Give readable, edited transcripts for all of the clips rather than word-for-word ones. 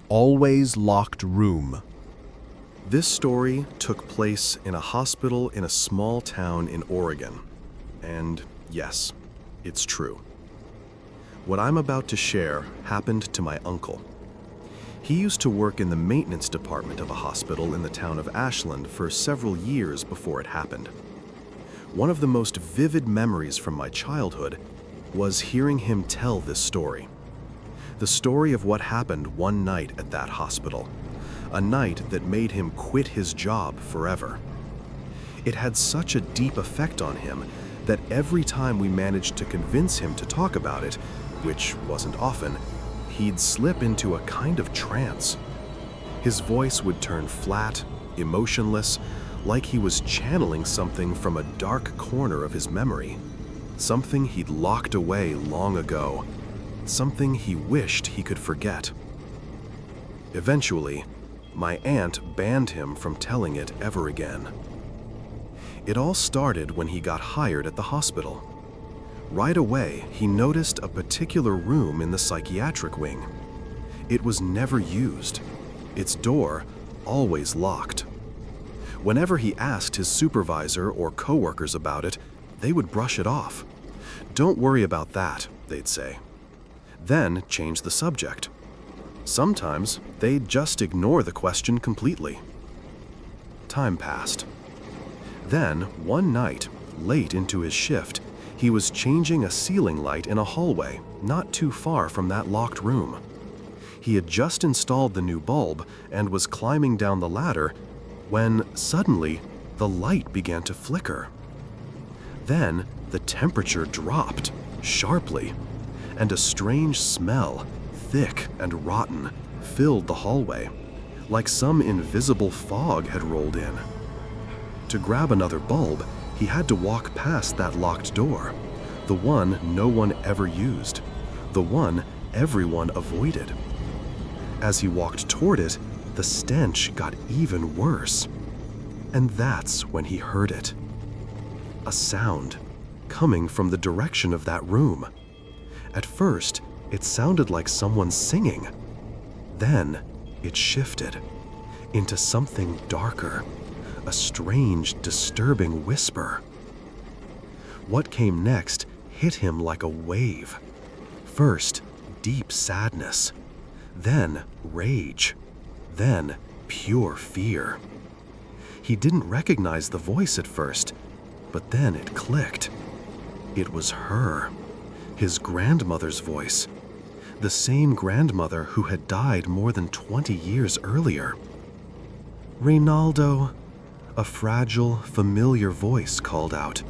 always locked room. This story took place in a hospital in a small town in Oregon. And yes, it's true. What I'm about to share happened to my uncle. He used to work in the maintenance department of a hospital in the town of Ashland for several years before it happened. One of the most vivid memories from my childhood was hearing him tell this story. The story of what happened one night at that hospital, a night that made him quit his job forever. It had such a deep effect on him that every time we managed to convince him to talk about it, which wasn't often, he'd slip into a kind of trance. His voice would turn flat, emotionless, like he was channeling something from a dark corner of his memory, something he'd locked away long ago, something he wished he could forget. Eventually, my aunt banned him from telling it ever again. It all started when he got hired at the hospital. Right away, he noticed a particular room in the psychiatric wing. It was never used. Its door always locked. Whenever he asked his supervisor or coworkers about it, they would brush it off. "Don't worry about that," they'd say. Then change the subject. Sometimes they'd just ignore the question completely. Time passed. Then, one night, late into his shift, he was changing a ceiling light in a hallway not too far from that locked room. He had just installed the new bulb and was climbing down the ladder when suddenly the light began to flicker. Then the temperature dropped sharply, and a strange smell, thick and rotten, filled the hallway, like some invisible fog had rolled in. To grab another bulb, he had to walk past that locked door, the one no one ever used, the one everyone avoided. As he walked toward it, the stench got even worse. And that's when he heard it. A sound coming from the direction of that room. At first, it sounded like someone singing. Then it shifted into something darker, a strange, disturbing whisper. What came next hit him like a wave. First, deep sadness, then rage, then pure fear. He didn't recognize the voice at first, but then it clicked. It was her, his grandmother's voice, the same grandmother who had died more than 20 years earlier. "Reynaldo," a fragile, familiar voice called out.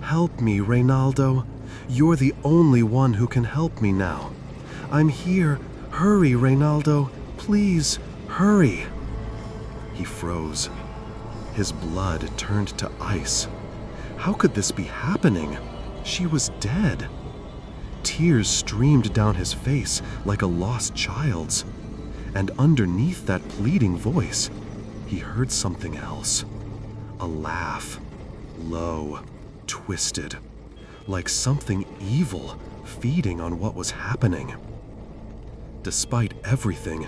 "Help me, Reynaldo. You're the only one who can help me now. I'm here. Hurry, Reynaldo. Please, hurry." He froze. His blood turned to ice. How could this be happening? She was dead. Tears streamed down his face like a lost child's. And underneath that pleading voice, he heard something else. A laugh, low, twisted, like something evil feeding on what was happening. Despite everything,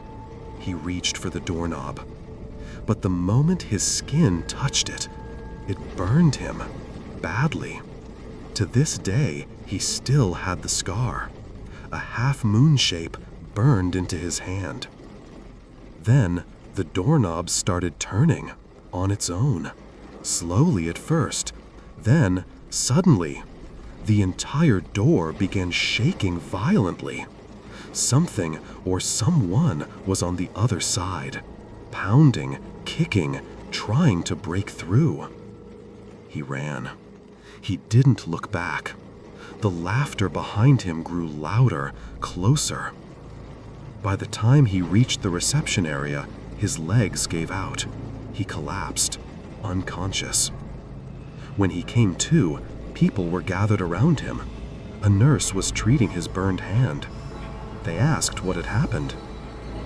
he reached for the doorknob. But the moment his skin touched it, it burned him badly. To this day, he still had the scar. A half-moon shape burned into his hand. Then the doorknob started turning on its own, slowly at first. Then, suddenly, the entire door began shaking violently. Something or someone was on the other side, pounding, kicking, trying to break through. He ran. He didn't look back. The laughter behind him grew louder, closer. By the time he reached the reception area, his legs gave out. He collapsed, unconscious. When he came to, people were gathered around him. A nurse was treating his burned hand. They asked what had happened.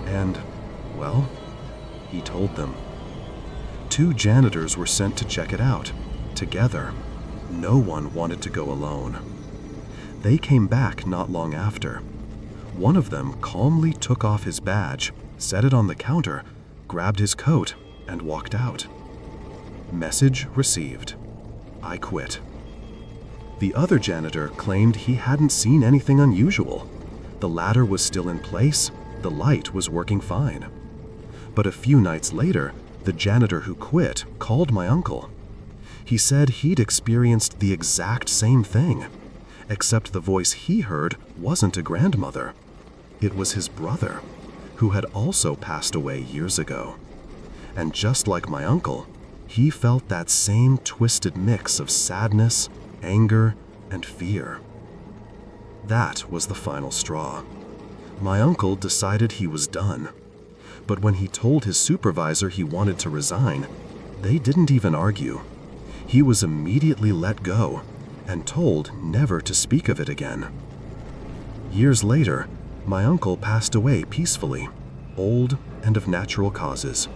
And, well, he told them. 2 janitors were sent to check it out, together. No one wanted to go alone. They came back not long after. One of them calmly took off his badge, set it on the counter, grabbed his coat, and walked out. Message received. I quit. The other janitor claimed he hadn't seen anything unusual. The ladder was still in place, the light was working fine. But a few nights later, the janitor who quit called my uncle. He said he'd experienced the exact same thing, except the voice he heard wasn't a grandmother. It was his brother, who had also passed away years ago. And just like my uncle, he felt that same twisted mix of sadness, anger, and fear. That was the final straw. My uncle decided he was done. But when he told his supervisor he wanted to resign, they didn't even argue. He was immediately let go and told never to speak of it again. Years later, my uncle passed away peacefully, old and of natural causes.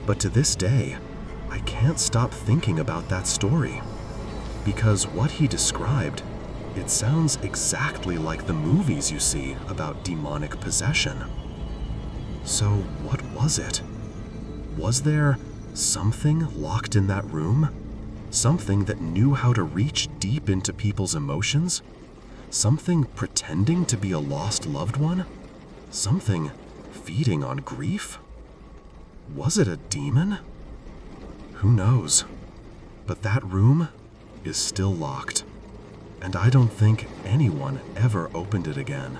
But to this day, I can't stop thinking about that story. Because what he described, it sounds exactly like the movies you see about demonic possession. So what was it? Was there something locked in that room? Something that knew how to reach deep into people's emotions? Something pretending to be a lost loved one? Something feeding on grief? Was it a demon? Who knows? But that room is still locked, and I don't think anyone ever opened it again.